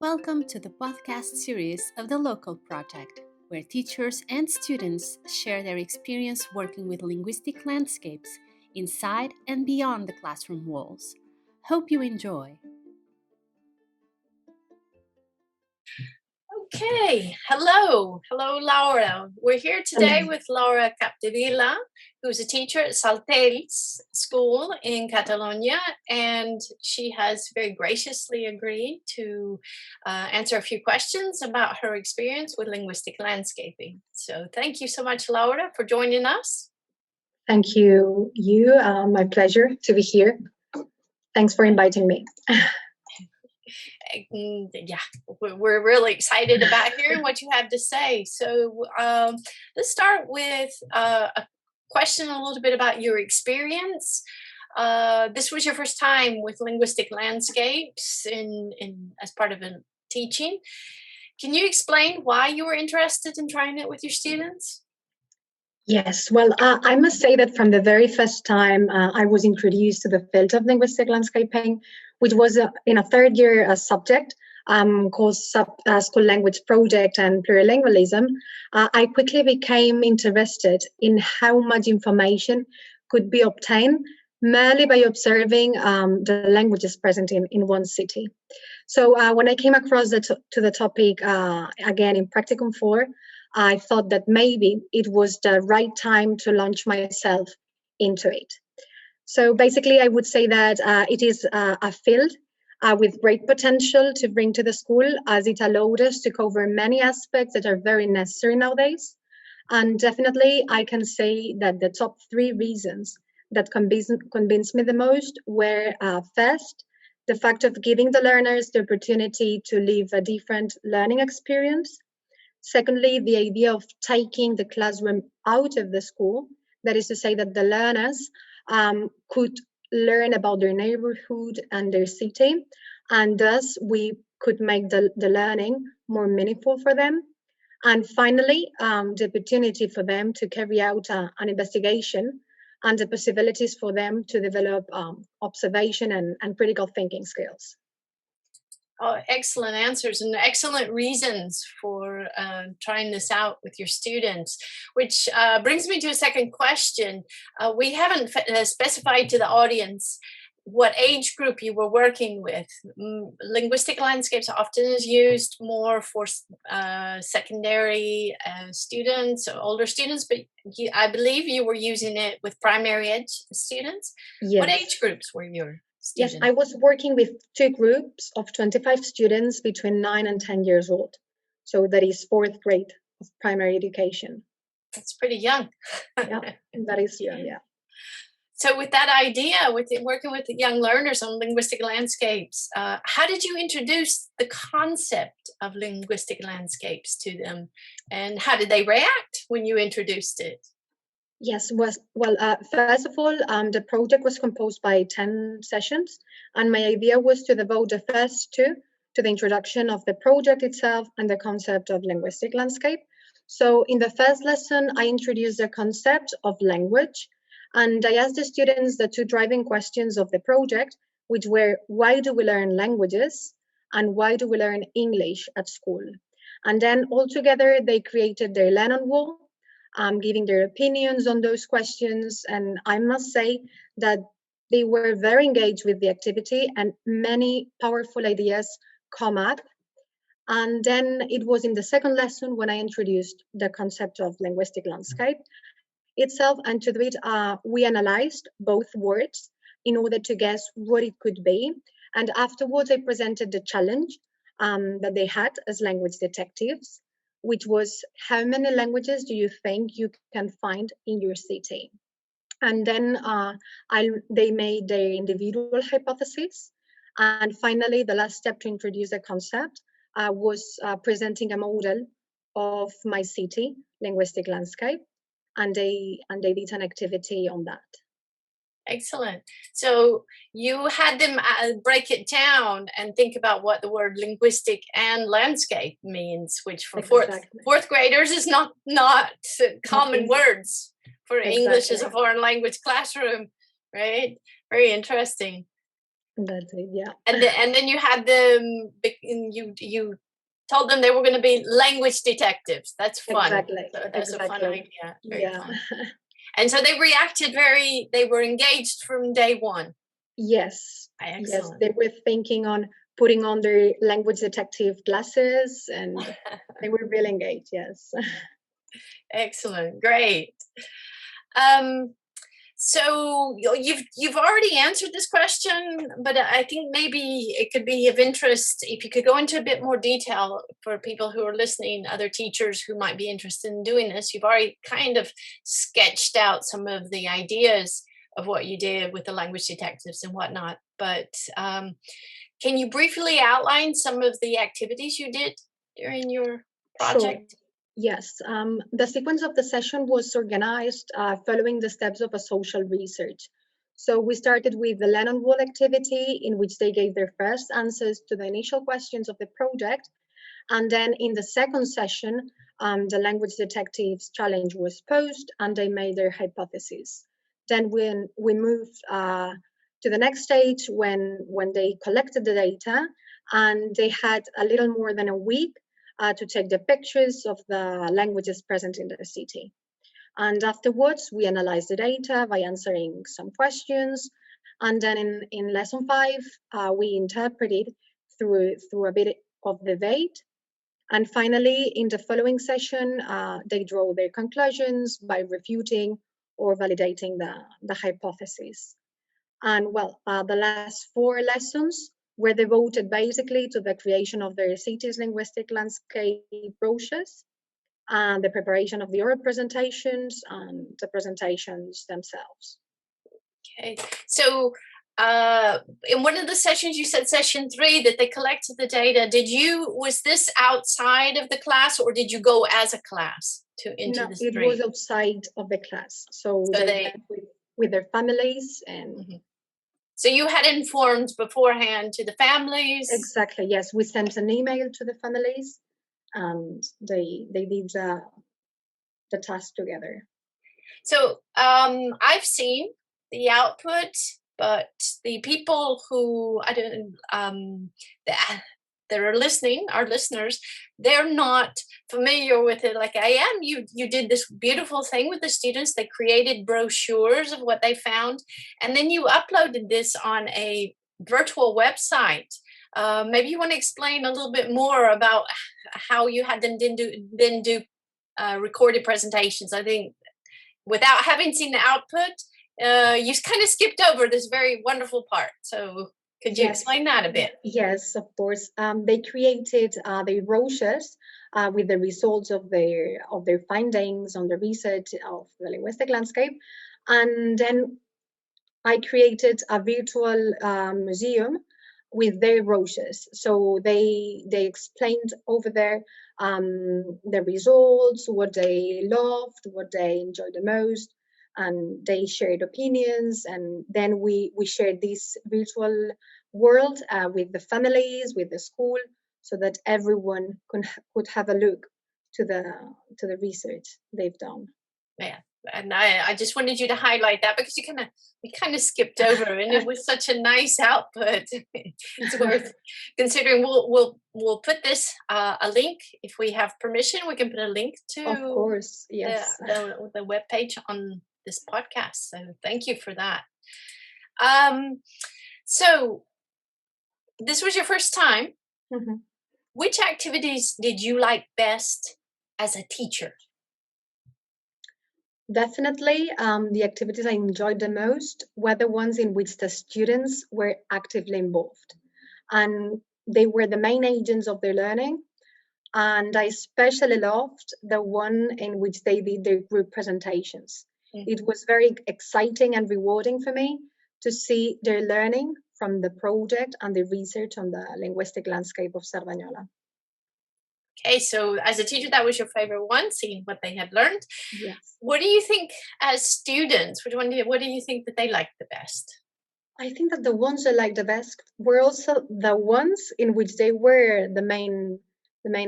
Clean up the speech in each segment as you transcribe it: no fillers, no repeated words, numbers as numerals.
Welcome to the podcast series of the Local Project, where teachers and students share their experience working with linguistic landscapes inside and beyond the classroom walls. Hope you enjoy. Okay, hello, Laura. We're here today Hello. with Laura Capdevila, who's a teacher at Saltells School in Catalonia, and she has very graciously agreed to answer a few questions about her experience with linguistic landscaping. So thank you so much, Laura, for joining us. Thank you. My pleasure to be here. Thanks for inviting me. Yeah, we're really excited about hearing what you have to say. So let's start with a question a little bit about your experience. This was your first time with linguistic landscapes in as part of a teaching. Can you explain why you were interested in trying it with your students? Yes, well, I must say that from the very first time I was introduced to the field of linguistic landscaping, which was in a third year subject called School Language Project and Plurilingualism, I quickly became interested in how much information could be obtained merely by observing the languages present in one city. So when I came across to the topic again in Practicum 4, I thought that maybe it was the right time to launch myself into it. So basically, I would say that it is a field with great potential to bring to the school, as it allowed us to cover many aspects that are very necessary nowadays. And definitely, I can say that the top three reasons that convinced me the most were first, the fact of giving the learners the opportunity to live a different learning experience. Secondly, the idea of taking the classroom out of the school, that is to say that the learners could learn about their neighborhood and their city, and thus we could make the learning more meaningful for them. And finally, the opportunity for them to carry out an investigation and the possibilities for them to develop observation and critical thinking skills. Oh, excellent answers and excellent reasons for trying this out with your students, which brings me to a second question. We haven't specified to the audience what age group you were working with. Linguistic landscapes often is used more for secondary students or older students, but I believe you were using it with primary ed students. Yes. What age groups were your students? Yes, I was working with two groups of 25 students between 9 and 10 years old. So that is fourth grade of primary education. That's pretty young. Yeah, that is young, yeah. So with that idea, with working with the young learners on linguistic landscapes, how did you introduce the concept of linguistic landscapes to them? And how did they react when you introduced it? Yes, first of all, the project was composed by 10 sessions, and my idea was to devote the first two to the introduction of the project itself and the concept of linguistic landscape. So in the first lesson, I introduced the concept of language, and I asked the students the two driving questions of the project, which were, why do we learn languages? And why do we learn English at school? And then altogether, they created their learn wall, giving their opinions on those questions. And I must say that they were very engaged with the activity and many powerful ideas come up. And then it was in the second lesson when I introduced the concept of linguistic landscape itself. And to do it, we analyzed both words in order to guess what it could be. And afterwards, I presented the challenge that they had as language detectives, which was, how many languages do you think you can find in your city? And then they made their individual hypotheses. And finally, the last step to introduce the concept was presenting a model of my city, linguistic landscape, and they did an activity on that. Excellent. So you had them break it down and think about what the word linguistic and landscape means, which for fourth graders is not common words for English as a foreign language classroom, right? Very interesting. That's it, yeah. And then you had them, you told them they were going to be language detectives. That's fun. Exactly. So that's a fun idea. Very fun. And so they reacted they were engaged from day one. Yes. Excellent. Yes, they were thinking on putting on their language detective glasses, and they were really engaged, yes. Excellent. Great. So you've already answered this question, but I think maybe it could be of interest if you could go into a bit more detail for people who are listening, other teachers who might be interested in doing this. You've already kind of sketched out some of the ideas of what you did with the language detectives and whatnot, but can you briefly outline some of the activities you did during your project? Sure. Yes, the sequence of the session was organized following the steps of a social research. So we started with the Learn on Wall activity, in which they gave their first answers to the initial questions of the project. And then in the second session, the language detectives challenge was posed and they made their hypotheses. Then when we moved to the next stage when they collected the data, and they had a little more than a week to take the pictures of the languages present in the city. And afterwards, we analyzed the data by answering some questions. And then in lesson 5, we interpreted through a bit of debate. And finally, in the following session, they draw their conclusions by refuting or validating the hypothesis. And well, the last 4 lessons were devoted basically to the creation of their city's linguistic landscape brochures and the preparation of the oral presentations and the presentations themselves. Okay, so in one of the sessions, you said session 3 that they collected the data. Was this outside of the class, or did you go as a class into the street? It was outside of the class. So they went with their families and. Mm-hmm. So you had informed beforehand to the families? Exactly, yes. We sent an email to the families and they did the task together. So I've seen the output, but the people who that are listening, our listeners, they're not familiar with it like I am. You did this beautiful thing with the students. They created brochures of what they found, and then you uploaded this on a virtual website. Maybe you want to explain a little bit more about how you had them then do recorded presentations. I think without having seen the output, you kind of skipped over this very wonderful part. So could you explain that a bit? Yes, of course. They created their brochures with the results of their findings on the research of the linguistic landscape. And then I created a virtual museum with their brochures. So they explained over there the results, what they loved, what they enjoyed the most, and they shared opinions. And then we shared this virtual world with the families, with the school, so that everyone could have a look to the research they've done. Yeah. And I just wanted you to highlight that because you kind of skipped over, and it was such a nice output. It's worth considering. We'll put this a link if we have permission. We can put a link to, of course, yes, the webpage on this podcast. So thank you for that. So this was your first time. Mm-hmm. Which activities did you like best as a teacher? Definitely, the activities I enjoyed the most were the ones in which the students were actively involved, and they were the main agents of their learning. And I especially loved the one in which they did their group presentations. Mm-hmm. It was very exciting and rewarding for me to see their learning from the project and the research on the linguistic landscape of Cerdanyola. Okay, so as a teacher, that was your favorite one, seeing what they had learned. Yes. What do you think as students? What do you think that they liked the best? I think that the ones I liked the best were also the ones in which they were the main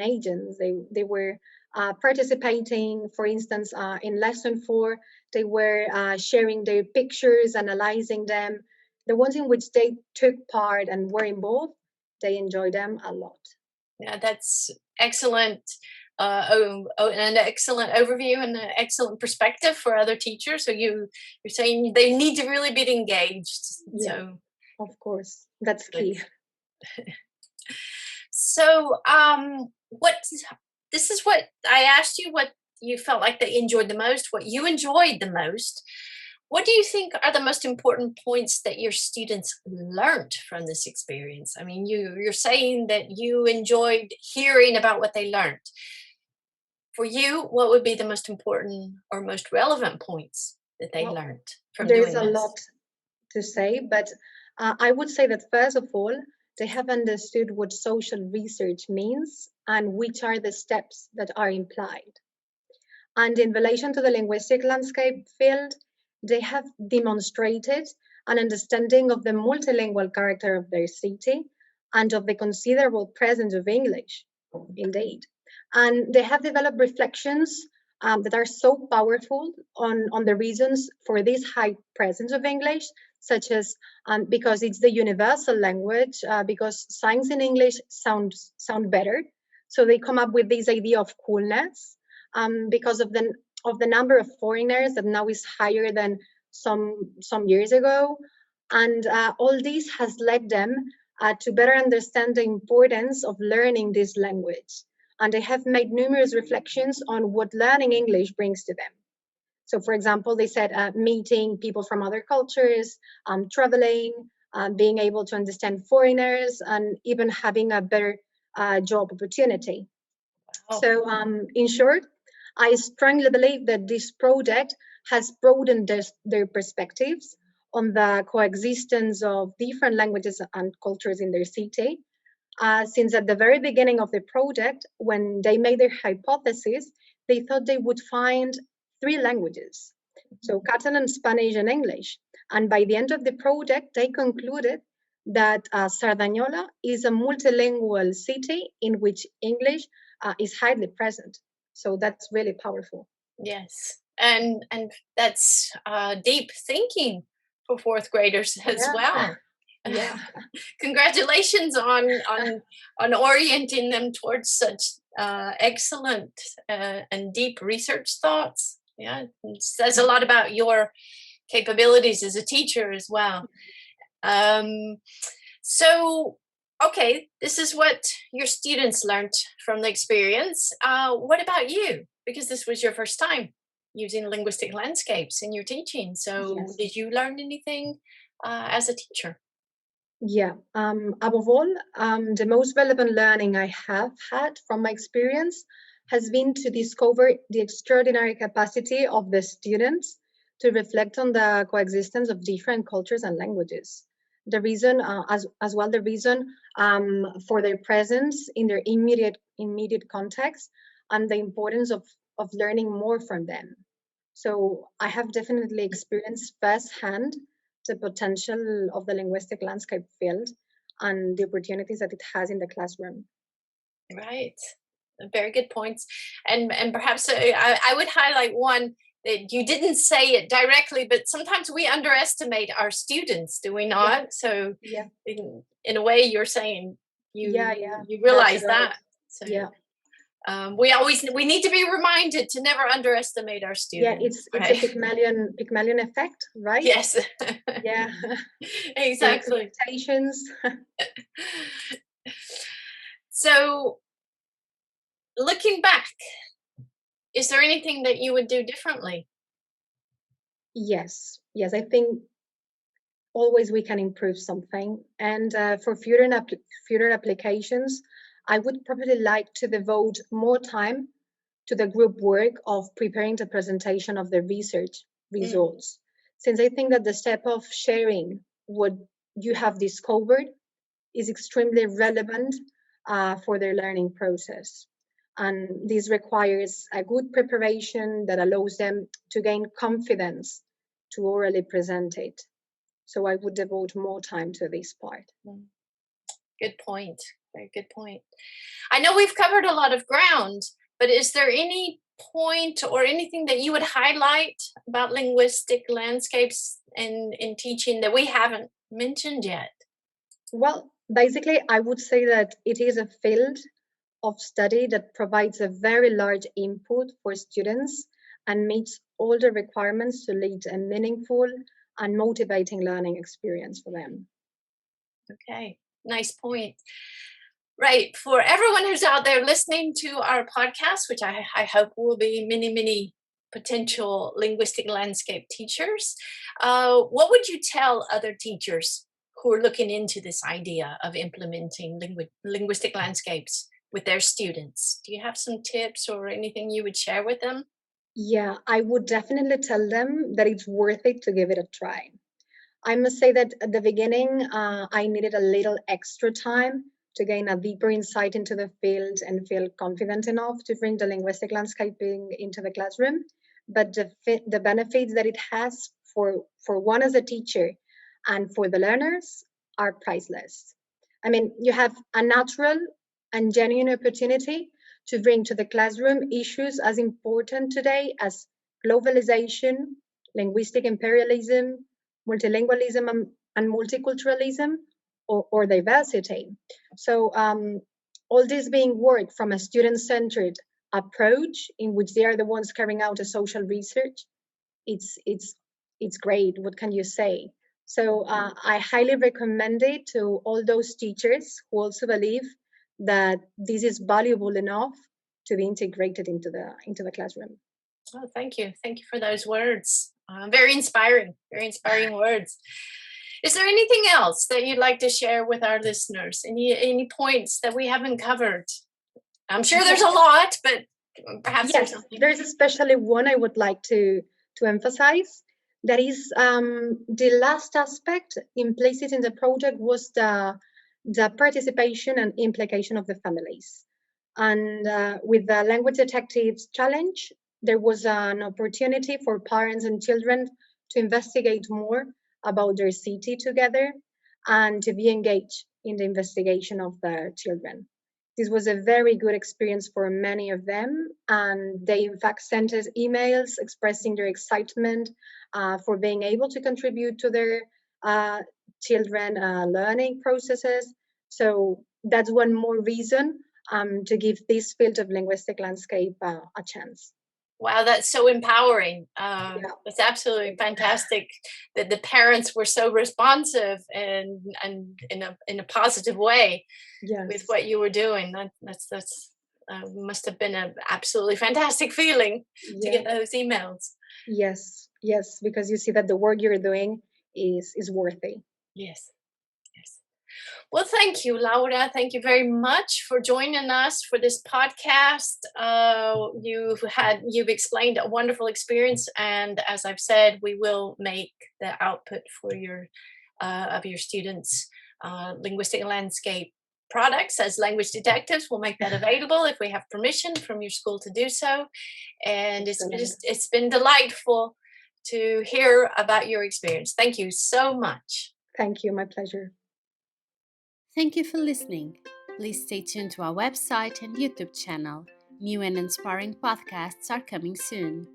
agents. They were participating, for instance, in lesson 4, they were sharing their pictures, analyzing them, the ones in which they took part and were involved, they enjoy them a lot. Yeah, that's excellent. An excellent overview and an excellent perspective for other teachers. So you're saying they need to really be engaged. Yeah, so of course, that's key. So what this is what I asked you, what you felt like they enjoyed the most, what you enjoyed the most. What do you think are the most important points that your students learned from this experience? I mean, you're saying that you enjoyed hearing about what they learned. For you, what would be the most important or most relevant points that they learned from doing this? There's a lot to say, but I would say that first of all, they have understood what social research means and which are the steps that are implied. And in relation to the linguistic landscape field, they have demonstrated an understanding of the multilingual character of their city and of the considerable presence of English, indeed. And they have developed reflections that are so powerful on the reasons for this high presence of English, such as because it's the universal language, because signs in English sound better. So they come up with this idea of coolness, because of the number of foreigners that now is higher than some years ago. And all this has led them to better understand the importance of learning this language. And they have made numerous reflections on what learning English brings to them. So, for example, they said meeting people from other cultures, traveling, being able to understand foreigners, and even having a better job opportunity. Wow. So, in short, I strongly believe that this project has broadened their perspectives on the coexistence of different languages and cultures in their city. Since at the very beginning of the project, when they made their hypothesis, they thought they would find 3 languages, so Catalan, Spanish, and English. And by the end of the project, they concluded that Sardañola is a multilingual city in which English is highly present. So that's really powerful. Yes, and that's deep thinking for 4th graders as well. Yeah. Congratulations on orienting them towards such excellent and deep research thoughts. Yeah, it says a lot about your capabilities as a teacher as well. So, okay, this is what your students learned from the experience. What about you? Because this was your first time using linguistic landscapes in your teaching. So did you learn anything as a teacher? Yeah, above all, the most relevant learning I have had from my experience has been to discover the extraordinary capacity of the students to reflect on the coexistence of different cultures and languages. The reason, as well, the reason for their presence in their immediate context, and the importance of learning more from them. So I have definitely experienced firsthand the potential of the linguistic landscape field and the opportunities that it has in the classroom. Right. Very good points. And perhaps I would highlight one that you didn't say it directly, but sometimes we underestimate our students, do we not? Yeah. So yeah. In a way, you're saying you realize that. So, yeah. We need to be reminded to never underestimate our students. Yeah, it's a Pygmalion effect, right? Yes. Yeah. Exactly. Expectations. So, looking back, is there anything that you would do differently? Yes, I think always we can improve something. And for future applications, I would probably like to devote more time to the group work of preparing the presentation of the research results. Since I think that the step of sharing what you have discovered is extremely relevant for their learning process. And this requires a good preparation that allows them to gain confidence to orally present it. So I would devote more time to this part. Good point. Very good point. I know we've covered a lot of ground, but is there any point or anything that you would highlight about linguistic landscapes in teaching that we haven't mentioned yet? Well, basically, I would say that it is a field of study that provides a very large input for students and meets all the requirements to lead a meaningful and motivating learning experience for them. Okay, nice point. Right, for everyone who's out there listening to our podcast, which I hope will be many potential linguistic landscape teachers, what would you tell other teachers who are looking into this idea of implementing linguistic landscapes with their students? Do you have some tips or anything you would share with them? Yeah, I would definitely tell them that it's worth it to give it a try. I must say that at the beginning, I needed a little extra time to gain a deeper insight into the field and feel confident enough to bring the linguistic landscaping into the classroom. But the benefits that it has for one as a teacher and for the learners are priceless. I mean, you have a natural and genuine opportunity to bring to the classroom issues as important today as globalization, linguistic imperialism, multilingualism, and multiculturalism, or diversity. So all this being worked from a student-centered approach in which they are the ones carrying out a social research, it's great. What can you say? So I highly recommend it to all those teachers who also believe that this is valuable enough to be integrated into the classroom. Oh, thank you. Thank you for those words. Very inspiring words. Is there anything else that you'd like to share with our listeners? Any points that we haven't covered? I'm sure there's a lot, but perhaps yes, there's especially one I would like to emphasize. That is the last aspect implicit in the project was the participation and implication of the families. And with the Language Detectives Challenge, there was an opportunity for parents and children to investigate more about their city together and to be engaged in the investigation of their children. This was a very good experience for many of them, and they in fact sent us emails expressing their excitement for being able to contribute to their children learning processes. So that's one more reason to give this field of linguistic landscape a chance. Wow, that's so empowering. It's absolutely fantastic that the parents were so responsive and in a positive way with what you were doing. That's must have been an absolutely fantastic feeling to get those emails. Yes, because you see that the work you're doing is worthy. Yes. Well, thank you, Laura. Thank you very much for joining us for this podcast. You've explained a wonderful experience, and as I've said, we will make the output for your of your students' linguistic landscape products as language detectives. We'll make that available if we have permission from your school to do so. And it's been delightful to hear about your experience. Thank you so much. Thank you. My pleasure. Thank you for listening. Please stay tuned to our website and YouTube channel. New and inspiring podcasts are coming soon.